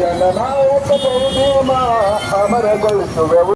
ಜನನ ಬಹುನೇಮ ಅಮರಗೊಳಿಸುವೆವು.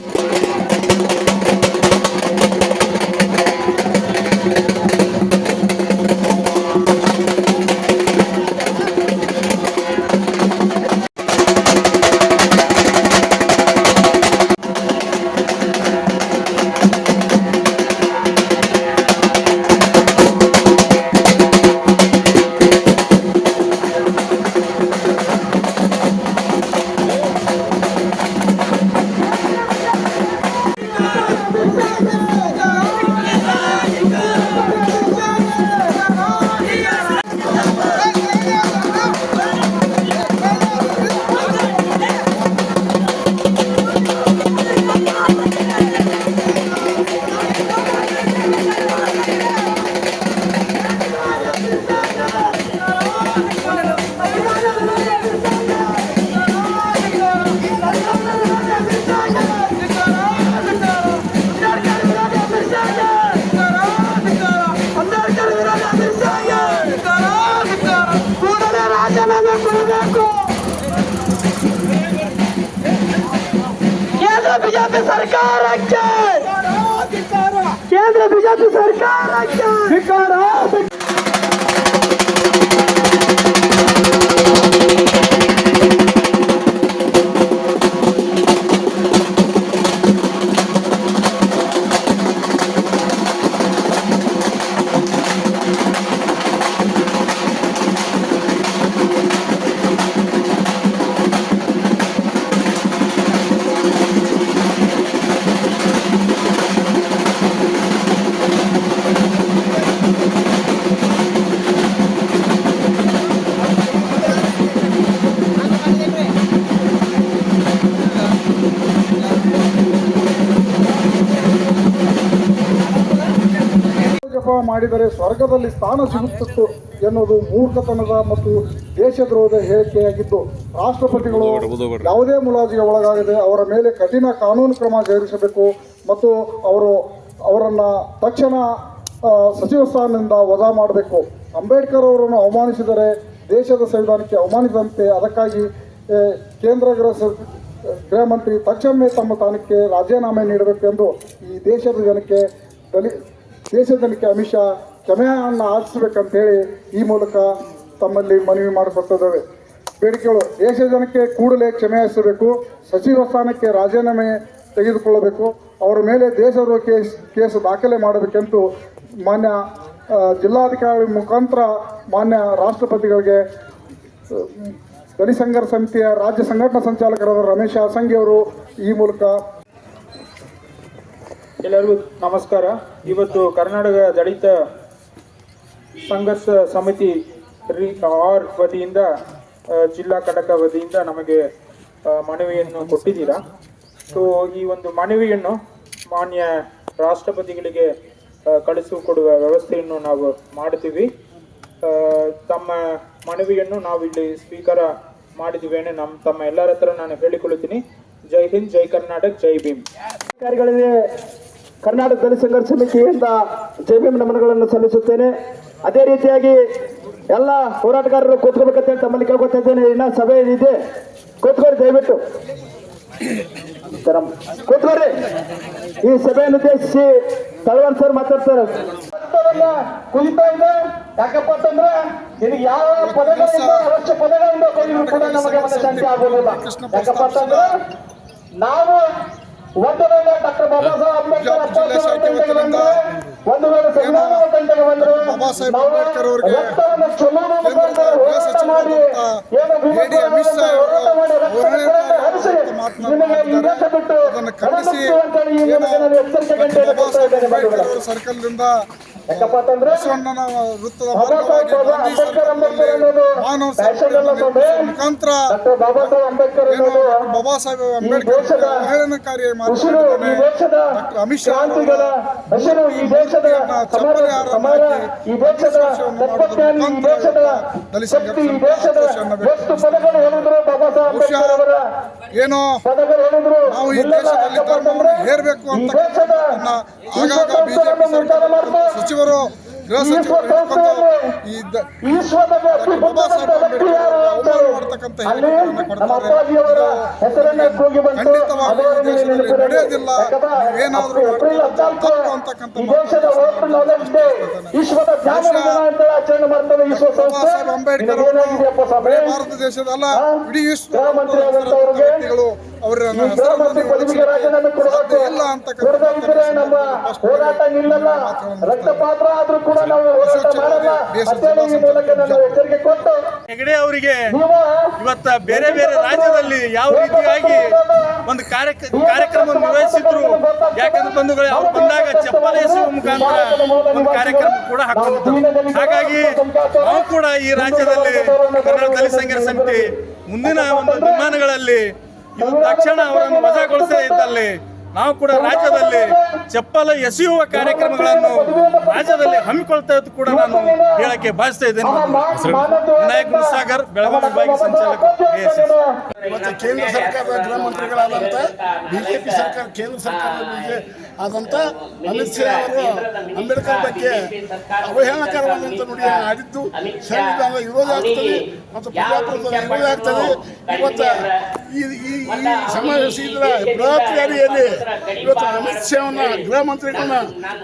ಬಿಜೆಪಿ ಸರ್ಕಾರಕ್ಕೆ ಕೇಂದ್ರ ಬಿಜೆಪಿ ಸರ್ಕಾರಕ್ಕೆ ಮಾಡಿದರೆ ಸ್ವರ್ಗದಲ್ಲಿ ಸ್ಥಾನ ಸಿಗುತ್ತಿತ್ತು ಎನ್ನುವುದು ಮೂರ್ಖತನದ ಮತ್ತು ದೇಶದ್ರೋಹದ ಹೇಳಿಕೆಯಾಗಿದ್ದು, ರಾಷ್ಟ್ರಪತಿಗಳು ಯಾವುದೇ ಮುಲಾಜಿಗೆ ಒಳಗಾಗದೆ ಅವರ ಮೇಲೆ ಕಠಿಣ ಕಾನೂನು ಕ್ರಮ ಜರುಗಿಸಬೇಕು ಮತ್ತು ಅವರನ್ನು ತಕ್ಷಣ ಸಚಿವ ಸ್ಥಾನದಿಂದ ವಜಾ ಮಾಡಬೇಕು. ಅಂಬೇಡ್ಕರ್ ಅವರನ್ನು ಅವಮಾನಿಸಿದರೆ ದೇಶದ ಸಂವಿಧಾನಕ್ಕೆ ಅವಮಾನಿಸಿದಂತೆ. ಅದಕ್ಕಾಗಿ ಕೇಂದ್ರ ಗೃಹ ಮಂತ್ರಿ ತಕ್ಷಣವೇ ತಮ್ಮ ಸ್ಥಾನಕ್ಕೆ ರಾಜೀನಾಮೆ ನೀಡಬೇಕೆಂದು ಈ ದೇಶದ ಜನಕ್ಕೆ ಅಮಿತ್ ಶಾ ಕ್ಷಮೆಯನ್ನು ಯಾಚಿಸಬೇಕಂತೇಳಿ ಈ ಮೂಲಕ ತಮ್ಮಲ್ಲಿ ಮನವಿ ಮಾಡಿಕೊಟ್ಟಿದ್ದೇವೆ. ಬೇಡಿಕೆಗಳು: ದೇಶದ ಜನಕ್ಕೆ ಕೂಡಲೇ ಕ್ಷಮೆ ಯಾಚಿಸಬೇಕು, ಸಚಿವ ಸ್ಥಾನಕ್ಕೆ ರಾಜೀನಾಮೆ ತೆಗೆದುಕೊಳ್ಳಬೇಕು, ಅವರ ಮೇಲೆ ದೇಶದ್ರೋಹ ಕೇಸು ದಾಖಲೆ ಮಾಡಬೇಕೆಂದು ಮಾನ್ಯ ಜಿಲ್ಲಾಧಿಕಾರಿ ಮುಖಾಂತರ ಮಾನ್ಯ ರಾಷ್ಟ್ರಪತಿಗಳಿಗೆ ದಲಿತ ಸಂಘರ್ಷ ಸಮಿತಿಯ ರಾಜ್ಯ ಸಂಘಟನಾ ಸಂಚಾಲಕರಾದ ರಮೇಶ್ ಹಾಸಂಗಿ ಅವರು ಈ ಮೂಲಕ. ಎಲ್ಲರಿಗೂ ನಮಸ್ಕಾರ. ಇವತ್ತು ಕರ್ನಾಟಕ ದಲಿತ ಸಂಘರ್ಷ ಸಮಿತಿ ವತಿಯಿಂದ ಜಿಲ್ಲಾ ಘಟಕ ವತಿಯಿಂದ ನಮಗೆ ಮನವಿಯನ್ನು ಕೊಟ್ಟಿದ್ದೀರಾ. ಸೊ ಈ ಒಂದು ಮನವಿಯನ್ನು ಮಾನ್ಯ ರಾಷ್ಟ್ರಪತಿಗಳಿಗೆ ಕಳಿಸಿಕೊಡುವ ವ್ಯವಸ್ಥೆಯನ್ನು ನಾವು ಮಾಡ್ತೀವಿ. ತಮ್ಮ ಮನವಿಯನ್ನು ನಾವು ಇಲ್ಲಿ ಸ್ವೀಕಾರ ಮಾಡಿದ್ದೀವೇನೆ ತಮ್ಮ ಎಲ್ಲರ ಹತ್ರ ನಾನು ಹೇಳಿಕೊಳ್ಳುತ್ತೀನಿ. ಜೈ ಹಿಂದ್, ಜೈ ಕರ್ನಾಟಕ, ಜೈ ಭೀಮ್. ಅಧಿಕಾರಿಗಳಿಗೆ ಕರ್ನಾಟಕ ದಲಿತ ಸಂಘರ್ಷ ಸಮಿತಿಯಿಂದ ಜೈ ಭೀಮ್ ನಮನಗಳನ್ನು ಸಲ್ಲಿಸುತ್ತೇನೆ. ಅದೇ ರೀತಿಯಾಗಿ ಎಲ್ಲ ಹೋರಾಟಗಾರರು ಕೂತ್ಕೋಬೇಕಂತ ತಮ್ಮಲ್ಲಿ ಕೇಳ್ಕೊತಿದ್ದೇನೆ. ಇನ್ನ ಸಭೆ ಇದೆ, ಕೂತ್ಕೋರಿ, ದಯವಿಟ್ಟು ಕೂತ್ಕೋರಿ. ಈ ಸಭೆಯನ್ನು ಉದ್ದೇಶಿಸಿ ತಳವಾರ್ ಸರ್ ಮಾತಾಡ್ತಾರೆ. ಕುರಿತಾ ಇದೆ. ಯಾಕಪ್ಪ ಅಂತಂದ್ರೆ ನಿನಗೆ ಯಾವ ಪದಗಳಿಂದ ಅವಶ್ಯ ಪದಗಳಿಂದ ಕೂಡ ನಮಗೆ ಮನಶಾಂತಿ ಆಗೋದಿಲ್ಲ. ಯಾಕಪ್ಪ ಅಂತಂದ್ರೆ ನಾವು ಒಂದು ವೇಳೆ ಡಾಕ್ಟರ್ ಬಾಬಾ ಸಾಹೇಬ್ ಅಂಬೇಡ್ಕರ್ ಗಂಟೆಗೆ ಬಂದ್ರೆ, ಒಂದು ವೇಳೆ ಸಂವಿಧಾನ ಗಂಟೆಗೆ ಬಂದ್ರೆ ರಕ್ತವನ್ನು ಚೆಲ್ಲುವ ಮುಖಾಂತರ ಹೋರಾಟ ಮಾಡಿ ಏನು ಹೋರಾಟ ಮಾಡಿ ರಕ್ತ ಹರಿಸಿ ನಿಮಗೆ ಈ ದೇಶ ಬಿಟ್ಟು ಅಂತೇಳಿ ಈ ಮೂಲಕ ನಾನು ಎಚ್ಚರಿಕೆ ಗಂಟೆಯನ್ನು ಕೊಡ್ತಾ ಇದ್ದೇನೆ. ಸರ್ಕಲ್ನಿಂದ ಯಾಕಪ್ಪ ಅಂತಂದ್ರೆ ಮುಖಾಂತರ ಬಾಬಾ ಸಾಹೇಬ್ ಅಂಬೇಡ್ಕರ್ ಈ ದೇಶದ ಅಮಿತ್ ಶಾ ಈ ದೇಶದ ಈ ದೇಶದ ತತ್ವಜ್ಞಾನಿ, ಈ ದೇಶದ ಶಕ್ತಿ, ಈ ದೇಶದ ಎಷ್ಟು ಪದಗಳು ಹೇಳಿದ್ರು ಬಾಬಾ ಸಾಹೇಬ್ ಅಂಬೇಡ್ಕರ್ ಅವರ ಏನೋ ಪದಗಳು ಹೇಳಿದ್ರು. ನಾವು ಈ ದೇಶದಲ್ಲಿ ಧರ್ಮವನ್ನು ಹೇರಬೇಕು ಅಂತ ಆಗಾಗ ಬಿಜೆಪಿ ಸಚಿವರು ಗೃಹ ಸಚಿವರು ಬಾಬಾ ಸಾಹೇಬ್ ಅಂಬೇಡ್ಕರ್ ಅವಮಾನ ಮಾಡತಕ್ಕಂಥ ಅಂತಕ್ಕಂಥ ಅಲ್ಲಿ ಹೇಳಿಕೆಗಳನ್ನು ನಮ್ಮ ಕೊಡ್ತಾರೆ. ಅಪ್ಪಾಜಿಯವರ ಹೆಸರನ್ನ ಕೂಗಿ ಬಂತು. ಖಂಡಿತವಾಗಿ ಅದು ದೇಶದಲ್ಲಿ ನೆನಪಿರಲಿ. ನಡೆಯೋದಿಲ್ಲ. ಯಾಕಂದ್ರೆ ಏನಾದರೂ ಏಪ್ರಿಲ್ 14 ಅಂತಕ್ಕಂಥ ಈ ದೇಶದ ವರ್ಲ್ಡ್ ನಾಲೆಜ್ ಡೇ, ವಿಶ್ವದ ಜ್ಞಾನ ದಿನ ಅಂತ ಆಚರಣೆ ಮಾಡ್ತದೆ ವಿಶ್ವಸಂಸ್ಥೆ. ಬಾಬಾ ಅಂಬೇಡ್ಕರ್ ಏನಾಗಿದೆಯಪ್ಪ ಸ್ವಾಮಿ? ಭಾರತ ದೇಶದಲ್ಲ ಇಡೀ ವಿಶ್ವ ಗೃಹ ಮಂತ್ರಿ ಆದಂತವ್ರಿಗೆ ವ್ಯಕ್ತಿಗಳು ಅವರ ಗೃಹ ಮಂತ್ರಿ ಪದವಿಗೆ ರಾಜೀನಾಮೆ ಕೊಡಬೇಕು. ಇಲ್ಲ ಕೊಡದಿದ್ರೆ ನಮ್ಮ ಹೋರಾಟ ನಿಲ್ಲಲ್ಲ. ರಕ್ತಪಾತ್ರ ಆದ್ರೂ ಕೂಡ ನಾವು ಹೋರಾಟ ಮಾಡಲ್ಲ ಅಂತೇಳಿ ಈ ಮೂಲಕ ನಾನು ಎಚ್ಚರಿಕೆ ಕೊಟ್ಟು ಹೆಗಡೆ ಅವರಿಗೆ ನೀವು ಇವತ್ತ ಬೇರೆ ಬೇರೆ ರಾಜ್ಯದಲ್ಲಿ ಯಾವ ರೀತಿಯಾಗಿ ಒಂದು ಕಾರ್ಯಕ್ರಮವನ್ನು ನಿರ್ವಹಿಸಿದ್ರು. ಯಾಕಂದ್ರೆ ಬಂಧುಗಳೇ, ಅವ್ರು ಬಂದಾಗ ಚಪ್ಪಲ ಎಸೆಯುವ ಮುಖಾಂತರ ಒಂದು ಕಾರ್ಯಕ್ರಮ ಕೂಡ ಹಾಕೊಂಡಿದ್ರು. ಹಾಗಾಗಿ ನಾವು ಕೂಡ ಈ ರಾಜ್ಯದಲ್ಲಿ ಕನ್ನಡ ದಲಿತ ಸಂಘರ್ಷ ಸಮಿತಿ ಮುಂದಿನ ಒಂದು ನಿರ್ಮಾಣಗಳಲ್ಲಿ ಇದು ತಕ್ಷಣ ಅವರನ್ನು ವಜಾಗೊಳಿಸದೇ ಇದ್ದಲ್ಲಿ ನಾವು ಕೂಡ ರಾಜ್ಯದಲ್ಲಿ ಚಪ್ಪಲ ಎಸೆಯುವ ಕಾರ್ಯಕ್ರಮಗಳನ್ನು ರಾಜ್ಯದಲ್ಲಿ ಹಮ್ಮಿಕೊಳ್ತಾ ಇದ್ದು ಕೂಡ ನಾನು ಹೇಳಕ್ಕೆ ಬಯಸ್ತಾ ಇದ್ದೇನೆ. ವಿನಾಯಕ್ ಮುಸಾಗರ್, ಬೆಳಗಾವಿ ವಿಭಾಗೀಯ ಸಂಚಾಲಕ, ASS. ಇವತ್ತು ಕೇಂದ್ರ ಸರ್ಕಾರದ ಗೃಹ ಮಂತ್ರಿಗಳಾದಂಥ ಬಿಜೆಪಿ ಸರ್ಕಾರ, ಕೇಂದ್ರ ಸರ್ಕಾರದ ಆದಂಥ ಅಮಿತ್ ಶಾ ಅವರು ಅಂಬೇಡ್ಕರ್ ಬಗ್ಗೆ ಅವಹೇಳನಕರವಾದಂಥ ನುಡಿ ಆಡಿದ್ದು ಸಂವಿಧಾನದ ವಿರೋಧ ಆಗ್ತದೆ ಮತ್ತು ಪ್ರಜಾಪ್ರಭುತ್ವದ ವಿರೋಧ ಆಗ್ತದೆ. ಇವತ್ತು ಈ ಸಮಾವೇಶದ ಬೃಹತ್ ರ್ಯಾಲಿಯಲ್ಲಿ ಇವತ್ತು ಅಮಿತ್ ಶಾವನ್ನ ಗೃಹ ಮಂತ್ರಿಗಳನ್ನ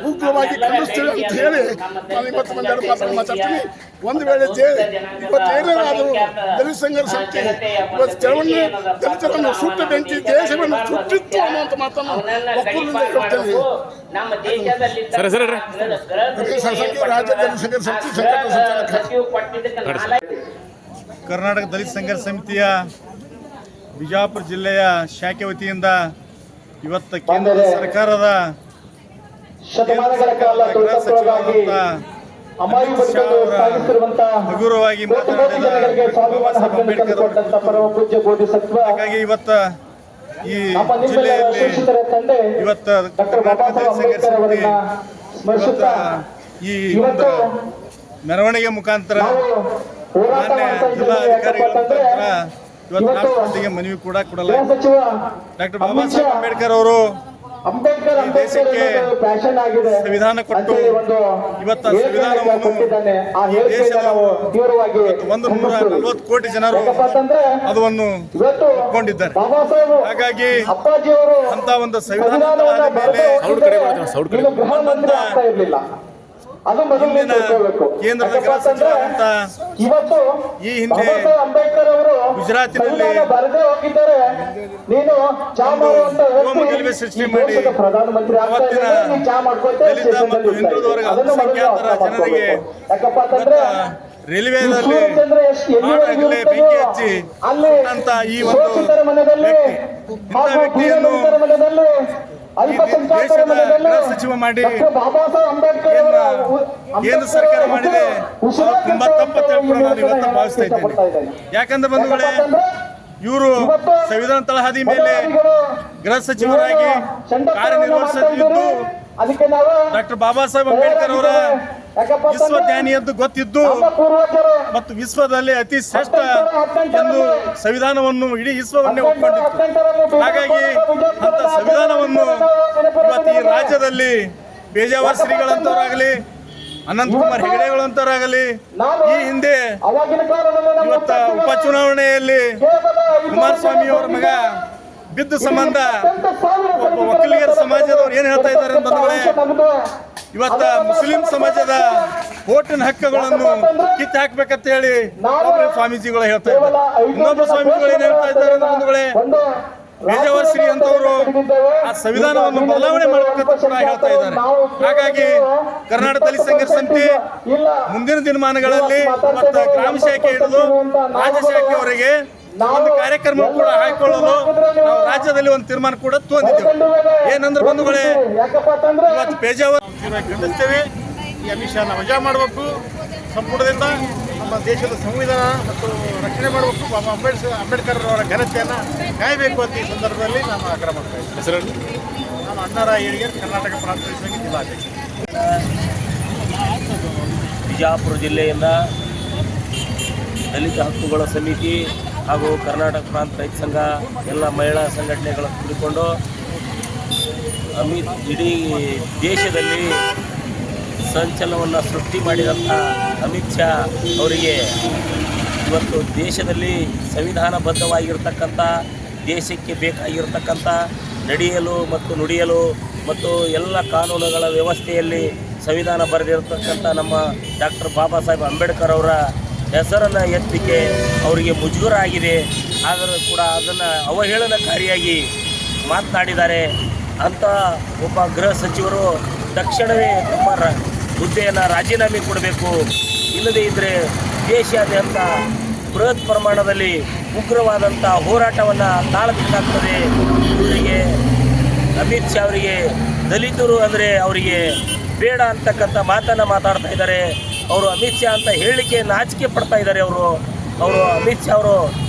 ಉಗ್ರವಾಗಿ ಖಂಡಿಸ್ತೇವೆ ಅಂತ ಹೇಳಿ ನಾನು ಇವತ್ತು ಒಂದೆರಡು ಮಾತನ್ನು ಮಾತಾಡ್ತೀನಿ. ಒಂದು ವೇಳೆ ಇವತ್ತು ಏನಾದರೂ ದಲಿತ ಸಂಘರ್ಷ ಸಮಿತಿ ಇವತ್ತು ಕೆಲವೊಂದು ದಲಿತರನ್ನು ಸುಟ್ಟ ಬೆಂಕಿ ದೇಶವನ್ನು ಸುಟ್ಟಿತ್ತು ಅನ್ನುವಂಥ ಮಾತನ್ನು ಒಕ್ಕೂರಿನಿಂದ ಹೇಳ್ತೇನೆ. ರಾಜ್ಯ ದಲಿತ ಸಂಘರ್ಷ ಸಮಿತಿ ಸಂಚಾಲಕ. ಕರ್ನಾಟಕ ದಲಿತ ಸಂಘರ್ಷ ಸಮಿತಿಯ ಬಿಜಾಪುರ ಜಿಲ್ಲೆಯ ಶಾಖೆ ವತಿಯಿಂದ ಇವತ್ತು ಕೇಂದ್ರ ಸರ್ಕಾರದ ಶತಮಾನಗಳ ಕಾಲ ತುಳಿತಕ್ಕೊಳಗಾಗಿ ಅಮಾಯಿ ಬದುಕನ್ನು ಸಾಗಿಸಿರುವಂತಹ ಹಗುರವಾಗಿ ಕೋಟಿ ಜನಗಳಿಗೆ ಸ್ವಾಭಿಮಾನ ಹಕ್ಕನ್ನು ತಂದುಕೊಟ್ಟಂತ ಪರಮ ಪೂಜ್ಯ ಬೋಧಿಸತ್ವ ಹಾಗಾಗಿ ಇವತ್ತು ಈ ನಮ್ಮ ನಿಮ್ಮೆಲ್ಲರ ಜಿಲ್ಲೆಯಲ್ಲಿ ಶಿಕ್ಷಕರ ತಂದೆ ಇವತ್ತು ಡಾಕ್ಟರ್ ಬಾಬಾ ಸಾಹೇಬ್ ಅಂಬೇಡ್ಕರ್ ಅವರನ್ನ ಸ್ಮರಿಸುತ್ತಾ ಈ ಇವತ್ತು ಮೆರವಣಿಗೆ ಮುಖಾಂತರ ನಾವು ಹೋರಾಟ ಮಾನ್ಯ ಮಾಡ್ತಾ ಇದ್ದೀವಿ. ಜಿಲ್ಲಾಧಿಕಾರಿಗಳ ಯಾಕಂತಂದ್ರೆ ಮುಖಾಂತರ ಇವತ್ತು ರಾಷ್ಟ್ರಪತಿಗೆ ಮನವಿ ಕೂಡ ಗೃಹ ಕೊಡಲಾಗಿದೆ. ಸಚಿವ ಡಾಕ್ಟರ್ ಬಾಬಾ ಸಾಹೇಬ್ ಅಂಬೇಡ್ಕರ್ ಅವರು ಅಂಬೇಡ್ಕರ್ ದೇಶಕ್ಕೆ ಫ್ಯಾಷನ್ ಆಗಿದೆ ಸಂವಿಧಾನ ಕೊಟ್ಟು ಅಂತೇಳಿ ಒಂದು ಇವತ್ತು ಹೇಳಿಕೆಯನ್ನು ಸಂವಿಧಾನವನ್ನು ಕೊಟ್ಟಿದ್ದಾನೆ. ಆ ಈ ಹೇಳಿಕೆಯನ್ನು ದೇಶದ ನಾವು ತೀವ್ರವಾಗಿ 140 ಕೋಟಿ ಜನರು ಯಾಕಪ್ಪ ಅಂತಂದ್ರೆ ಅದನ್ನು ಇವತ್ತು ಒಪ್ಪಿಕೊಂಡಿದ್ದಾರೆ. ಬಾಬಾ ಸಾಹೇಬ್ ಹಾಗಾಗಿ ಅಪ್ಪಾಜಿಯವರು ಅಂತ ಒಂದು ಸಂವಿಧಾನ ಸಂವಿಧಾನವನ್ನ ಬರೆದು ಮೇಲೆ ಹೋಗಿದ್ರೆ ಇನ್ನು ಗೃಹ ಮಂತ್ರಿ ಆಗ್ತಾ ಇರ್ಲಿಲ್ಲ. ಅದು ಮೊದಲು ಹಿಂದಿನ ತಿಳ್ಕೊಳ್ಬೇಕು. ಕೇಂದ್ರದ ಯಾಕಪ್ಪ ಗೃಹ ಅಂತಂದ್ರೆ ಸಚಿವರಾದಂತ ಇವತ್ತು ಈ ಹಿಂದೆ ಬಾಬಾ ಸಾಹೇಬ್ ಅಂಬೇಡ್ಕರ್ ಅವರು ಗುಜರಾತಿನಲ್ಲಿ ಸಂವಿಧಾನ ಬರೆದೇ ಹೋಗಿದ್ದಾರೆ. ನೀನು ಚಾ ಮಾಡುವಂತ ಗೋಮುಗಲಭೆ ಸೃಷ್ಟಿ ಮಾಡಿ ಪ್ರಧಾನಮಂತ್ರಿ ಆಗ್ತಾ ಇದ್ದಾರೆ, ನೀನು ಚಾ ಮಾಡ್ಕೊಳ್ತಾ ದಲಿತ ಮತ್ತು ಹಿಂದುಳಿದ ವರ್ಗ ಅಲ್ಪಸಂಖ್ಯಾತರ ಜನರಿಗೆ ಯಾಕಪ್ಪ ಅಂತಂದ್ರೆ ರೈಲ್ವೆದಲ್ಲಿ ಸೂರ್ಯಚಂದ್ರ ಎಷ್ಟು ಎಲ್ಲಿವರೆಗೂ ಬೆಂಕಿ ಹಚ್ಚಿ ಅಲ್ಲಿ ಅಂತ ಈ ಒಂದು ಶೋಷಿತರ ಮನೆಯಲ್ಲಿ ಹಾಗೂ ವ್ಯಕ್ತಿಯನ್ನು ದೀನದಲಿತರ ಮನೆಯಲ್ಲಿ ಅಲ್ಪಸಂಖ್ಯಾತರ ದೇಶದ ಮನೆಯಲ್ಲಿ ಗೃಹ ಸಚಿವ ಮಾಡಿ ಡಾಕ್ಟರ್ ಬಾಬಾ ಸಾಹೇಬ್ ಅಂಬೇಡ್ಕರ್ ಕೇಂದ್ರ ಸರ್ಕಾರ ಮಾಡಿದೆ. ಅದು ತುಂಬಾ ತಪ್ಪು ಅಂತ ಕೂಡ ನಾನು ಇವತ್ತು ಭಾವಿಸ್ತಾ ಇದ್ದೇನೆ. ಯಾಕಂದ್ರೆ ಬಂಧುಗಳೇ, ಇವರು ಸಂವಿಧಾನ ತಳಹದಿ ಮೇಲೆ ಗೃಹ ಸಚಿವರಾಗಿ ಕಾರ್ಯನಿರ್ವಹಿಸುತ್ತಿದ್ದು ಅದಕ್ಕೆ ನಾವು ಡಾಕ್ಟರ್ ಬಾಬಾ ಸಾಹೇಬ್ ಅಂಬೇಡ್ಕರ್ ಅವರ ವಿಶ್ವಜ್ಞಾನಿ ಎಂದು ಗೊತ್ತಿದ್ದು ಮತ್ತು ವಿಶ್ವದಲ್ಲಿ ಅತಿ ಶ್ರೇಷ್ಠ ಎಂದು ಸಂವಿಧಾನವನ್ನು ಇಡೀ ವಿಶ್ವವನ್ನೇ ಒಪ್ಪಿಕೊಂಡಿತ್ತು. ಹಾಗಾಗಿ ಅಂತ ಸಂವಿಧಾನವನ್ನು ಇವತ್ತು ಈ ರಾಜ್ಯದಲ್ಲಿ ಪೇಜಾವರ್ ಶ್ರೀಗಳಂತವರಾಗಲಿ, ಅನಂತಕುಮಾರ್ ಹೆಗಡೆಗಳಂತವರಾಗಲಿ, ಈ ಹಿಂದೆ ಇವತ್ತ ಉಪಚುನಾವಣೆಯಲ್ಲಿ ಕುಮಾರಸ್ವಾಮಿ ಅವರ ಮಗ ಬಿದ್ದ ಸಂಬಂಧ ಒಬ್ಬ ಒಕ್ಕಲಿಗರ ಸಮಾಜದವ್ರು ಏನ್ ಹೇಳ್ತಾ ಇದ್ದಾರೆ ಬಂಧುಗಳೇ, ಇವತ್ತ ಮುಸ್ಲಿಂ ಸಮಾಜದ ವೋಟಿನ ಹಕ್ಕುಗಳನ್ನು ಕಿತ್ತು ಹಾಕ್ಬೇಕಂತ ಹೇಳಿ ಒಬ್ಬರು ಸ್ವಾಮೀಜಿಗಳು ಹೇಳ್ತಾ ಇದ್ದಾರೆ. ಇನ್ನೊಬ್ಬ ಸ್ವಾಮಿಗಳು ಏನ್ ಹೇಳ್ತಾ ಇದ್ದಾರೆ ಬಂಧುಗಳೇ, ಪೇಜಾವರ್ ಶ್ರೀ ಅಂತವರು ಆ ಸಂವಿಧಾನವನ್ನು ಬದಲಾವಣೆ ಮಾಡಬೇಕಂತ ಕೂಡ ಹೇಳ್ತಾ ಇದ್ದಾರೆ. ಹಾಗಾಗಿ ಕರ್ನಾಟಕ ದಲಿತ ಸಂಘರ್ಷ ಸಮಿತಿ ಮುಂದಿನ ದಿನಮಾನಗಳಲ್ಲಿ ಇವತ್ತು ಗ್ರಾಮ ಶಾಖೆ ಹಿಡಿದು ರಾಜ್ಯ ಶಾಖೆಯವರೆಗೆ ಒಂದು ಕಾರ್ಯಕ್ರಮ ಕೂಡ ಹಾಕಿಕೊಳ್ಳಲು ನಾವು ರಾಜ್ಯದಲ್ಲಿ ಒಂದು ತೀರ್ಮಾನ ಕೂಡ ತಗೊಂಡಿದ್ದೇವೆ. ಏನಂದ್ರೆ ಬಂಧುಗಳೇ, ಇವತ್ತು ಪೇಜಾವರ್ ಖಂಡಿಸ್ತೇವೆ. ಈ ಅಮಿತ್ ಶಾ ವಜಾ ಮಾಡಬೇಕು, ಸಂಪುಟದಿಂದ ನಮ್ಮ ದೇಶದ ಸಂವಿಧಾನ ಮತ್ತು ರಕ್ಷಣೆ ಮಾಡಬೇಕು, ಬಾಬಾ ಅಂಬೇಡ್ಕರ್ ಅವರ ಘನತೆಯನ್ನು ಕಾಯಬೇಕು ಅಂತ ಈ ಸಂದರ್ಭದಲ್ಲಿ ನಾನು ಆಗ್ರಹ ಮಾಡ್ತಾ ಇದ್ದೇನೆ. ನಾನು ಅಣ್ಣಾರ ಏಳಿಗೆ ಕರ್ನಾಟಕ ಪ್ರಾಂತ ಸಂಘ ಜಿಲ್ಲಾಧ್ಯಕ್ಷ. ಬಿಜಾಪುರ ಜಿಲ್ಲೆಯಿಂದ ದಲಿತ ಹಕ್ಕುಗಳ ಸಮಿತಿ ಹಾಗೂ ಕರ್ನಾಟಕ ಪ್ರಾಂತ ರೈತ ಸಂಘ ಎಲ್ಲ ಮಹಿಳಾ ಸಂಘಟನೆಗಳು ಕೂಡಿಕೊಂಡು ಇಡೀ ದೇಶದಲ್ಲಿ ಸಂಚಲನವನ್ನು ಸೃಷ್ಟಿ ಮಾಡಿದಂಥ ಅಮಿತ್ ಶಾ ಅವರಿಗೆ ಇವತ್ತು ದೇಶದಲ್ಲಿ ಸಂವಿಧಾನಬದ್ಧವಾಗಿರ್ತಕ್ಕಂಥ ದೇಶಕ್ಕೆ ಬೇಕಾಗಿರ್ತಕ್ಕಂಥ ನಡೆಯಲು ಮತ್ತು ನುಡಿಯಲು ಮತ್ತು ಎಲ್ಲ ಕಾನೂನುಗಳ ವ್ಯವಸ್ಥೆಯಲ್ಲಿ ಸಂವಿಧಾನ ಬರೆದಿರತಕ್ಕಂಥ ನಮ್ಮ ಡಾಕ್ಟರ್ ಬಾಬಾ ಸಾಹೇಬ್ ಅಂಬೇಡ್ಕರ್ ಅವರ ಹೆಸರನ್ನು ಎತ್ತಲಿಕ್ಕೆ ಅವರಿಗೆ ಮುಜುಗರ ಆಗಿದೆ. ಆದರೂ ಕೂಡ ಅದನ್ನು ಅವಹೇಳನಕಾರಿಯಾಗಿ ಮಾತನಾಡಿದ್ದಾರೆ. ಅಂಥ ಒಬ್ಬ ಗೃಹ ಸಚಿವರು ತಕ್ಷಣವೇ ತಮ್ಮ ಹುದ್ದೆಯನ್ನು ರಾಜೀನಾಮೆ ಕೊಡಬೇಕು. ಇಲ್ಲದೇ ಇದ್ದರೆ ದೇಶಾದ್ಯಂತ ಬೃಹತ್ ಪ್ರಮಾಣದಲ್ಲಿ ಉಗ್ರವಾದಂಥ ಹೋರಾಟವನ್ನು ತಾಳಬೇಕಾಗ್ತದೆ. ಇವರಿಗೆ ಅಮಿತ್ ಶಾ ಅವರಿಗೆ ದಲಿತರು ಅಂದರೆ ಅವರಿಗೆ ಬೇಡ ಅಂತಕ್ಕಂಥ ಮಾತನ್ನು ಮಾತಾಡ್ತಾ ಇದ್ದಾರೆ. ಅವರು ಅಮಿತ್ ಶಾ ಅಂತ ಹೇಳಲಿಕ್ಕೆ ನಾಚಿಕೆ ಪಡ್ತಾ ಇದ್ದಾರೆ. ಅವರು ಅಮಿತ್ ಶಾ ಅವರು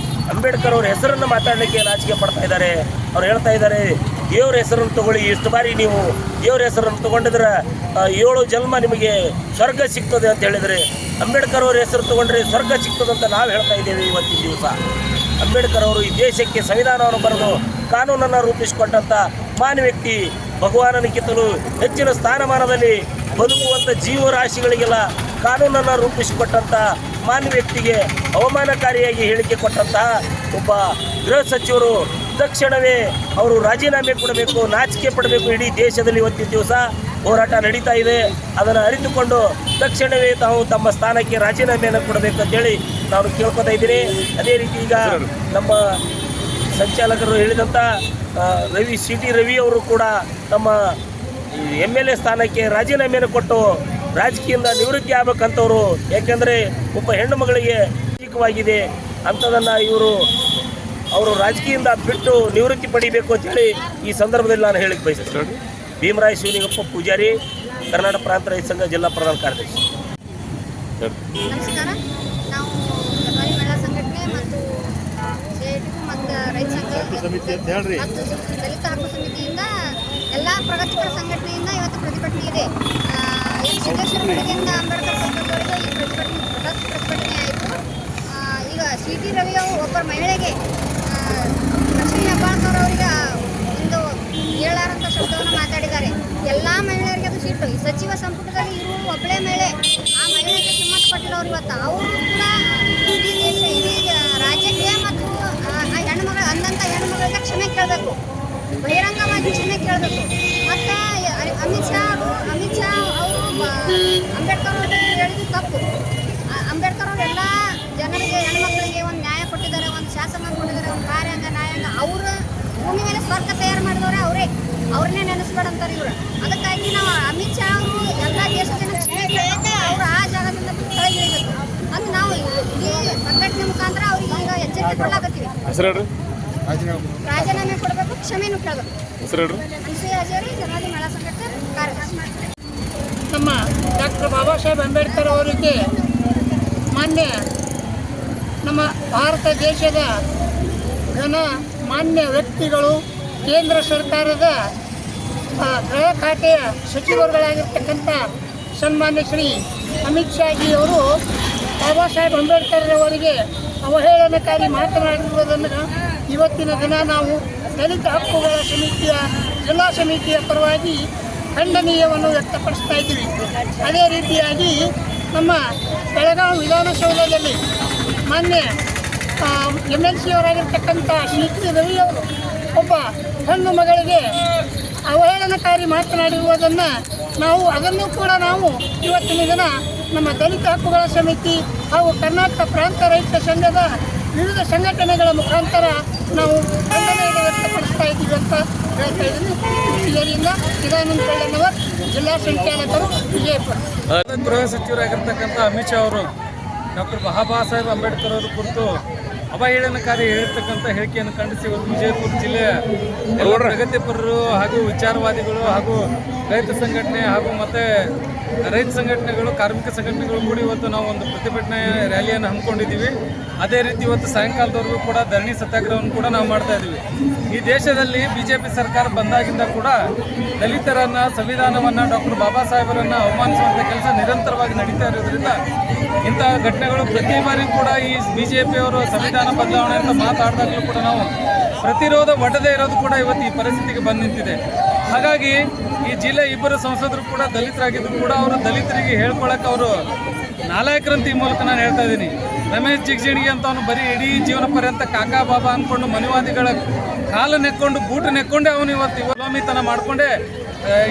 ಅಂಬೇಡ್ಕರ್ ಅವ್ರ ಹೆಸರನ್ನು ಮಾತಾಡಲಿಕ್ಕೆ ನಾಚಿಕೆ ಪಡ್ತಾ ಇದ್ದಾರೆ. ಅವ್ರು ಹೇಳ್ತಾ ಇದ್ದಾರೆ, ದೇವ್ರ ಹೆಸರನ್ನು ತಗೊಳ್ಳಿ, ಇಷ್ಟು ಬಾರಿ ನೀವು ದೇವ್ರ ಹೆಸರನ್ನು ತೊಗೊಂಡಿದ್ರೆ 7 ಜನ್ಮ ನಿಮಗೆ ಸ್ವರ್ಗ ಸಿಗ್ತದೆ ಅಂತ ಹೇಳಿದರೆ, ಅಂಬೇಡ್ಕರ್ ಅವ್ರ ಹೆಸರು ತೊಗೊಂಡ್ರೆ ಸ್ವರ್ಗ ಸಿಗ್ತದೆ ಅಂತ ನಾವು ಹೇಳ್ತಾ ಇದ್ದೇವೆ. ಇವತ್ತಿನ ದಿವಸ ಅಂಬೇಡ್ಕರ್ ಅವರು ಈ ದೇಶಕ್ಕೆ ಸಂವಿಧಾನವನ್ನು ಬರೆದು ಕಾನೂನನ್ನು ರೂಪಿಸಿಕೊಟ್ಟಂಥ ಮಾನ್ಯ ವ್ಯಕ್ತಿ, ಭಗವಾನನಿಗಿಂತಲೂ ಹೆಚ್ಚಿನ ಸ್ಥಾನಮಾನದಲ್ಲಿ ಬದುಕುವಂಥ ಜೀವರಾಶಿಗಳಿಗೆಲ್ಲ ಕಾನೂನನ್ನು ರೂಪಿಸಿಕೊಟ್ಟಂಥ ಮಾನ್ಯ ವ್ಯಕ್ತಿಗೆ ಅವಮಾನಕಾರಿಯಾಗಿ ಹೇಳಿಕೆ ಕೊಟ್ಟಂತಹ ಒಬ್ಬ ಗೃಹ ಸಚಿವರು ತಕ್ಷಣವೇ ಅವರು ರಾಜೀನಾಮೆ ಕೊಡಬೇಕು, ನಾಚಿಕೆ ಪಡಬೇಕು. ಇಡೀ ದೇಶದಲ್ಲಿ ಇವತ್ತಿನ ದಿವಸ ಹೋರಾಟ ನಡೀತಾ ಇದೆ. ಅದನ್ನು ಅರಿತುಕೊಂಡು ತಕ್ಷಣವೇ ತಾವು ತಮ್ಮ ಸ್ಥಾನಕ್ಕೆ ರಾಜೀನಾಮೆಯನ್ನು ಕೊಡಬೇಕು ಅಂತೇಳಿ ನಾನು ಕೇಳ್ಕೊತಾ ಇದ್ದೀನಿ. ಅದೇ ರೀತಿ ಈಗ ನಮ್ಮ ಸಂಚಾಲಕರು ಹೇಳಿದಂಥ CT ರವಿ ಅವರು ಕೂಡ ತಮ್ಮ MLA ಸ್ಥಾನಕ್ಕೆ ರಾಜೀನಾಮೆಯನ್ನು ಕೊಟ್ಟು ರಾಜಕೀಯದಿಂದ ನಿವೃತ್ತಿ ಆಗಬೇಕಂತವರು. ಯಾಕೆಂದರೆ ಒಬ್ಬ ಹೆಣ್ಣು ಮಗಳಿಗೆ ಅಧಿಕವಾಗಿದೆ ಅಂಥದನ್ನು ಅವರು ರಾಜಕೀಯದಿಂದ ಬಿಟ್ಟು ನಿವೃತ್ತಿ ಪಡಿಬೇಕು ಅಂತೇಳಿ ಈ ಸಂದರ್ಭದಲ್ಲಿ ನಾನು ಹೇಳಿಕ್ಕೆ ಬಯಸ್ತೇನೆ. ಭೀಮರಾಯ ಶಿವಲಿಂಗಪ್ಪ ಪೂಜಾರಿ, ಕರ್ನಾಟಕ ಪ್ರಾಂತ ರೈತ ಸಂಘ ಜಿಲ್ಲಾ ಪ್ರಧಾನ ಕಾರ್ಯದರ್ಶಿ. ನಮಸ್ಕಾರ. ನಾವು ವ್ಯಾಪಾರಿ ಮಹಿಳಾ ಸಂಘಟನೆ ಮತ್ತು ಮತ್ತು ರೈತ ಸಂಘ ಮತ್ತು ದಲಿತ ಹಕ್ಕು ಸಮಿತಿಯಿಂದ ಎಲ್ಲ ಪ್ರಗತಿಪರ ಸಂಘಟನೆಯಿಂದ ಇವತ್ತು ಪ್ರತಿಭಟನೆ ಇದೆ. ಸಿದ್ದೇಶ್ವರ ಬೆಳಗ್ಗೆಯಿಂದ ಅಂಬೇಡ್ಕರ್ ಸಂಘದವರೆಗೂ ಈ ಪ್ರತಿಭಟನೆ ಆಯಿತು. ಈಗ CT ರವಿ ಅವರು ಒಬ್ಬ ಮಹಿಳೆಗೆ ಲಕ್ಷ್ಮೀ ಹೆಬ್ಬಾಳ್ಕರ್ ಅವರಿಗೆ ಒಂದು ಹೇಳಾರಂಥ ಶಬ್ದವನ್ನು ಮಾತಾಡಿದ್ದಾರೆ. ಎಲ್ಲ ಮಹಿಳೆಯರಿಗೆ ಅದು ಸಿಟ್ಟು. ಈ ಸಚಿವ ಸಂಪುಟದಲ್ಲಿ ಇರುವ ಒಬ್ಬಳೇ ಮಹಿಳೆ, ಆ ಮಹಿಳೆಗೆ ಕಿಮ್ಮತ್ತು ಕೊಟ್ಟಿಲ್ಲ ಅವರು. ಇವತ್ತು ಅವರು ಕೂಡ ಇಡೀ ದೇಶ, ಇಡೀ ರಾಜ್ಯಕ್ಕೆ ಮತ್ತು ಆ ಹೆಣ್ಣುಮಗಳು ಅಂದಂಥ ಹೆಣ್ಣುಮಗಳಿಗೆ ಕ್ಷಮೆ ಕೇಳಬೇಕು, ಬಹಿರಂಗವಾಗಿ ಕ್ಷಮೆ ಕೇಳಬೇಕು. ಮತ್ತು ಅಮಿತ್ ಶಾ ಅವರು ಅಂಬೇಡ್ಕರ್ ಅವರು ಹೇಳಿದ್ದು ತಪ್ಪು. ಅಂಬೇಡ್ಕರ್ ಅವರು ಎಲ್ಲ ಜನರಿಗೆ, ಹೆಣ್ಮಕ್ಳಿಗೆ ಒಂದು ನ್ಯಾಯ ಕೊಟ್ಟಿದ್ದಾರೆ, ಒಂದು ಶಾಸನ ಕೊಟ್ಟಿದ್ದಾರೆ, ಒಂದು ಕಾರ್ಯಾಂಗ ನ್ಯಾಯಾಂಗ. ಅವರು ಭೂಮಿ ಮೇಲೆ ಸ್ವರ್ಗ ತಯಾರು ಮಾಡಿದವರೇ ಅವ್ರನ್ನೇ ನೆನೆಸ್ಬೇಡಂತಾರೆ ಇವರು. ಅದಕ್ಕಾಗಿ ನಾವು ಅಮಿತ್ ಶಾ ಅವರು ಎಲ್ಲ ದೇಶದ ಜನಕ್ಕೆ ಅವರು ಆ ಜಾಗದಿಂದ ಕೆಳಗಿಳಿಬೇಕು ಅಂತ ನಾವು ಈ ಸಂಘಟನೆ ಮುಖಾಂತರ ಅವ್ರಿಗೆ ಈಗ ಎಚ್ಚರಿಕೆ ಕೊಡಲಾಗತ್ತೀವಿ. ರಾಜೀನಾಮೆ ಕೊಡಬೇಕು, ಕ್ಷಮೆನೂ ಕೇಳಬೇಕು. ಅನ್ಸೂಯ ಹಜೇರಿ, ಜನವಾದಿ ಮಹಿಳಾ ಸಂಘಟನೆ ಕಾರ್ಯದರ್ಶಿ. ನಮ್ಮ ಡಾಕ್ಟರ್ ಬಾಬಾ ಸಾಹೇಬ್ ಅಂಬೇಡ್ಕರ್ ಅವರಿಗೆ ಮಾನ್ಯ ನಮ್ಮ ಭಾರತ ದೇಶದ ಮಾನ್ಯ ವ್ಯಕ್ತಿಗಳು, ಕೇಂದ್ರ ಸರ್ಕಾರದ ಗೃಹ ಖಾತೆಯ ಸಚಿವರುಗಳಾಗಿರ್ತಕ್ಕಂಥ ಸನ್ಮಾನ್ಯ ಶ್ರೀ ಅಮಿತ್ ಶಾಜಿ ಅವರು ಬಾಬಾ ಸಾಹೇಬ್ ಅಂಬೇಡ್ಕರ್ ಅವರಿಗೆ ಅವಹೇಳನಕಾರಿ ಮಾತನಾಡಿರುವುದನ್ನು ಇವತ್ತಿನ ದಿನ ನಾವು ದಲಿತ ಹಕ್ಕುಗಳ ಸಮಿತಿಯ ಜಿಲ್ಲಾ ಸಮಿತಿಯ ಪರವಾಗಿ ಖಂಡನೀಯವನ್ನು ವ್ಯಕ್ತಪಡಿಸ್ತಾ ಇದ್ದೀವಿ. ಅದೇ ರೀತಿಯಾಗಿ ನಮ್ಮ ಬೆಳಗಾವಿ ವಿಧಾನಸೌಧದಲ್ಲಿ ಮಾನ್ಯ MLC ಅವರಾಗಿರ್ತಕ್ಕಂಥ CT ರವಿ ಅವರು ಒಬ್ಬ ಹೆಣ್ಣು ಮಗಳಿಗೆ ಅವಹೇಳನಕಾರಿ ಮಾತನಾಡಿರುವುದನ್ನು ಅದನ್ನು ಕೂಡ ನಾವು ಇವತ್ತಿನ ದಿನ ನಮ್ಮ ದಲಿತ ಹಕ್ಕುಗಳ ಸಮಿತಿ ಹಾಗೂ ಕರ್ನಾಟಕ ಪ್ರಾಂತ ರೈತ ಸಂಘದ ವಿವಿಧ ಸಂಘಟನೆಗಳ ಮುಖಾಂತರ ನಾವು ಖಂಡನೆಯನ್ನು ವ್ಯಕ್ತಪಡಿಸ್ತಾ ಇದ್ದೀವಿ ಅಂತ ಹೇಳ್ತಾ ಇದ್ದೀನಿ. ಇದರಿಂದ ಇದಾನಂದ ಕಳ್ಳನವರ್, ಜಿಲ್ಲಾ ಸಂಚಾಲಕರು, ವಿಜಯಪುರ. ಗೃಹ ಸಚಿವರಾಗಿರ್ತಕ್ಕಂಥ ಅಮಿತ್ ಶಾ ಅವರು ಡಾಕ್ಟರ್ ಬಾಬಾ ಸಾಹೇಬ್ ಅಂಬೇಡ್ಕರ್ ಅವರ ಕುರಿತು ಅವಹೇಳನಕಾರಿ ಹೇಳಿರ್ತಕ್ಕಂಥ ಹೇಳಿಕೆಯನ್ನು ಖಂಡಿಸಿ ಇವತ್ತು ವಿಜಯಪುರ ಜಿಲ್ಲೆಯ ಎಲ್ಲ ಪ್ರಗತಿಪರರು ಹಾಗೂ ವಿಚಾರವಾದಿಗಳು ಹಾಗೂ ರೈತ ಸಂಘಟನೆ ಹಾಗೂ ಮತ್ತು ರೈತ ಸಂಘಟನೆಗಳು, ಕಾರ್ಮಿಕ ಸಂಘಟನೆಗಳು ಕೂಡಿ ಇವತ್ತು ನಾವು ಒಂದು ಪ್ರತಿಭಟನೆ ರ್ಯಾಲಿಯನ್ನು ಹಮ್ಮಿಕೊಂಡಿದ್ದೀವಿ. ಅದೇ ರೀತಿ ಇವತ್ತು ಸಾಯಂಕಾಲದವರೆಗೂ ಕೂಡ ಧರಣಿ ಸತ್ಯಾಗ್ರಹವನ್ನು ಕೂಡ ನಾವು ಮಾಡ್ತಾ ಇದ್ದೀವಿ. ಈ ದೇಶದಲ್ಲಿ BJP ಸರ್ಕಾರ ಬಂದಾಗಿಂದ ಕೂಡ ದಲಿತರನ್ನು, ಸಂವಿಧಾನವನ್ನು, ಡಾಕ್ಟರ್ ಬಾಬಾ ಸಾಹೇಬರನ್ನು ಅವಮಾನಿಸುವಂಥ ಕೆಲಸ ನಿರಂತರವಾಗಿ ನಡೀತಾ ಇರೋದ್ರಿಂದ ಇಂಥ ಘಟನೆಗಳು ಪ್ರತಿ ಬಾರಿ ಕೂಡ ಈ BJPಯವರು ಸಂವಿಧಾನ ಬದಲಾವಣೆ ಅಂತ ಮಾತಾಡಿದಾಗಲೂ ಕೂಡ ನಾವು ಪ್ರತಿರೋಧ ಒಡ್ಡದೇ ಇರೋದು ಕೂಡ ಇವತ್ತು ಈ ಪರಿಸ್ಥಿತಿಗೆ ಬಂದು ನಿಂತಿದೆ. ಹಾಗಾಗಿ ಈ ಜಿಲ್ಲೆ ಇಬ್ಬರು ಸಂಸದರು ಕೂಡ ದಲಿತರಾಗಿದ್ದು ಕೂಡ ಅವರು ದಲಿತರಿಗೆ ಹೇಳ್ಕೊಳಕ್ಕೆ ಅವರು ನಾಲಾಯಕರಂತ ಈ ಮೂಲಕ ನಾನು ಹೇಳ್ತಾ ಇದ್ದೀನಿ. ರಮೇಶ್ ಜಿಗಜಿಣಗಿ ಅಂತ ಅವನು ಬರೀ ಇಡೀ ಜೀವನ ಪರ್ಯಂತ ಕಾಕಾ ಬಾಬಾ ಅಂದ್ಕೊಂಡು ಮನುವಾದಿಗಳ ಕಾಲು ನೆಕ್ಕೊಂಡು ಬೂಟು ನೆಕ್ಕೊಂಡೇ ಅವನು ಇವತ್ತು ಗುಲಾಮಿತನ ಮಾಡಿಕೊಂಡೇ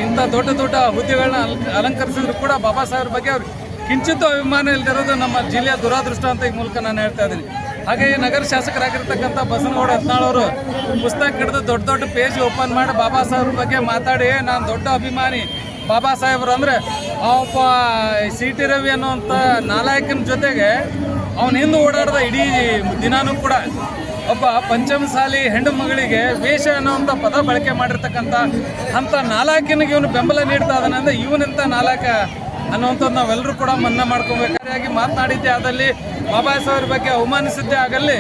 ಇಂಥ ದೊಡ್ಡ ದೊಡ್ಡ ಹುದ್ದೆಗಳನ್ನ ಅಲಂಕರಿಸಿದ್ರು ಕೂಡ ಬಾಬಾ ಸಾಹೇಬ್ರ ಬಗ್ಗೆ ಅವ್ರು ಕಿಂಚಿತ್ತು ಅಭಿಮಾನ ಇಲ್ದಿರೋದು ನಮ್ಮ ಜಿಲ್ಲೆಯ ದುರಾದೃಷ್ಟ ಅಂತ ಈ ಮೂಲಕ ನಾನು ಹೇಳ್ತಾ ಇದ್ದೀನಿ. ಹಾಗೆ ನಗರ ಶಾಸಕರಾಗಿರ್ತಕ್ಕಂಥ ಬಸನಗೌಡ ಯತ್ನಾಳ್ ಅವರು ಪುಸ್ತಕ ಹಿಡಿದು ದೊಡ್ಡ ದೊಡ್ಡ ಪೇಜ್ ಓಪನ್ ಮಾಡಿ ಬಾಬಾ ಸಾಹೇಬ್ರ ಬಗ್ಗೆ ಮಾತಾಡಿ ನಾನು ದೊಡ್ಡ ಅಭಿಮಾನಿ ಬಾಬಾ ಸಾಹೇಬ್ರು ಅಂದರೆ ಒಬ್ಬ ಸಿ ಟಿ ರವಿ ಅನ್ನೋವಂಥ ನಾಲಾಯಕನ ಜೊತೆಗೆ ಅವನ ಹಿಂದೆ ಓಡಾಡ್ದ ಇಡೀ ದಿನಾನೂ ಕೂಡ ಒಬ್ಬ ಪಂಚಮಸಾಲಿ ಹೆಣ್ಣು ಮಗಳಿಗೆ ವೇಷ ಅನ್ನೋವಂಥ ಪದ ಬಳಕೆ ಮಾಡಿರ್ತಕ್ಕಂಥ ಅಂಥ ನಾಲಾಯಕನಿಗೆ ಇವನು ಬೆಂಬಲ ನೀಡ್ತಾ ಇದ್ದಾನೆ ಅಂದರೆ ಇವನಿಂಥ ನಾಲಾಯಕ ಅನ್ನುವಂಥದ್ದು ನಾವೆಲ್ಲರೂ ಕೂಡ ಮನ್ನಾ ಮಾಡ್ಕೊಬೇಕಾಗಿ ಮಾತನಾಡಿದ್ದೆ ಆದಲ್ಲಿ ಬಾಬಾ ಸಾಹೇಬ್ರ ಬಗ್ಗೆ ಅವಮಾನಿಸಿದ್ದೇ ಆಗಲ್ಲಿ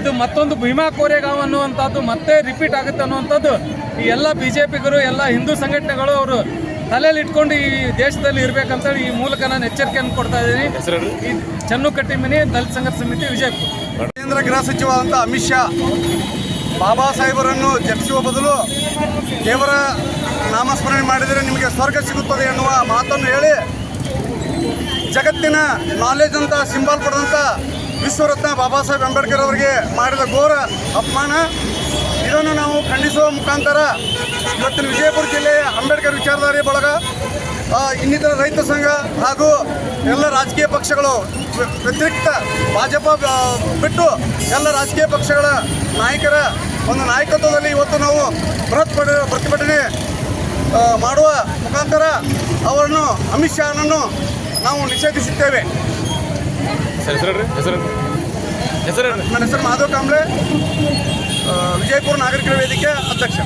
ಇದು ಮತ್ತೊಂದು ಭೀಮಾ ಕೋರೆಗಾಂವ್ ಅನ್ನುವಂಥದ್ದು ಮತ್ತೆ ರಿಪೀಟ್ ಆಗುತ್ತೆ ಅನ್ನುವಂಥದ್ದು ಈ ಎಲ್ಲ BJPಗರು ಎಲ್ಲ ಹಿಂದೂ ಸಂಘಟನೆಗಳು ಅವರು ತಲೆಯಲ್ಲಿ ಇಟ್ಕೊಂಡು ಈ ದೇಶದಲ್ಲಿ ಇರಬೇಕಂತೇಳಿ ಈ ಮೂಲಕ ನಾನು ಎಚ್ಚರಿಕೆಯನ್ನು ಕೊಡ್ತಾ ಇದ್ದೀನಿ. ಈ ಚನ್ನು ಕಟ್ಟಿಮನಿ ದಲಿತ ಸಂಘರ್ಷ ಸಮಿತಿ ವಿಜಯಪುರ. ಕೇಂದ್ರ ಗೃಹ ಸಚಿವರಾದಂಥ ಅಮಿತ್ ಶಾ ಬಾಬಾ ಸಾಹೇಬರನ್ನು ಜಪಿಸುವ ಬದಲು ದೇವರ ನಾಮಸ್ಮರಣೆ ಮಾಡಿದರೆ ನಿಮಗೆ ಸ್ವರ್ಗ ಸಿಗುತ್ತದೆ ಎನ್ನುವ ಮಾತನ್ನು ಹೇಳಿ ಜಗತ್ತಿನ ನಾಲೆಜ್ ಅಂತ ಸಿಂಬಲ್ ಪಡೆದಂಥ ವಿಶ್ವರತ್ನ ಬಾಬಾ ಸಾಹೇಬ್ ಅಂಬೇಡ್ಕರ್ ಅವರಿಗೆ ಮಾಡಿದ ಘೋರ ಅಪಮಾನ. ಇದನ್ನು ನಾವು ಖಂಡಿಸುವ ಮುಖಾಂತರ ಇವತ್ತಿನ ವಿಜಯಪುರ ಜಿಲ್ಲೆಯ ಅಂಬೇಡ್ಕರ್ ವಿಚಾರಧಾರೆ ಬಳಗ, ಇನ್ನಿತರ ರೈತ ಸಂಘ ಹಾಗೂ ಎಲ್ಲ ರಾಜಕೀಯ ಪಕ್ಷಗಳು ವ್ಯತಿರಿಕ್ತ ಭಾಜಪ ಬಿಟ್ಟು ಎಲ್ಲ ರಾಜಕೀಯ ಪಕ್ಷಗಳ ನಾಯಕರ ಒಂದು ನಾಯಕತ್ವದಲ್ಲಿ ಇವತ್ತು ನಾವು ಪ್ರತಿಭಟನೆ ಮಾಡುವ ಮುಖಾಂತರ ಅವರನ್ನು ಅಮಿತ್ ಶಾನನ್ನು ನಾವು ನಿಷೇಧಿಸುತ್ತೇವೆ. ನನ್ನ ಹೆಸರು ಮಾಧವ್ ಕಾಂಬ್ಳೆ, ವಿಜಯಪುರ ನಾಗರಿಕರ ವೇದಿಕೆ ಅಧ್ಯಕ್ಷ.